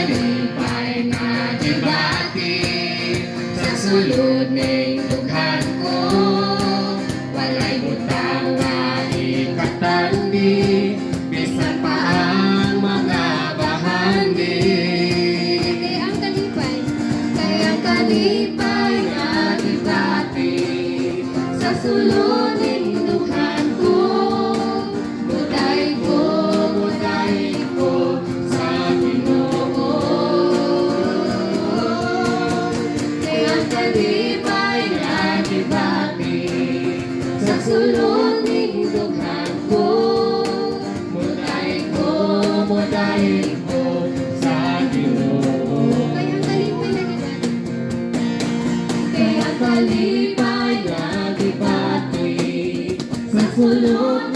kalipay nga gibati sa sulod ning dughan ko. Walay butang nga ikatandi bisan pa ang mga bahandi. Kay ang kalipay nga gibati sa sulod ning dughan ko. Muday ko sa Ginoo. Kay ang kalipay nga gibati sa sulod ning dughan ko. Muday ko sa Ginoo. Kay ang kalipay nga gibati sa sulod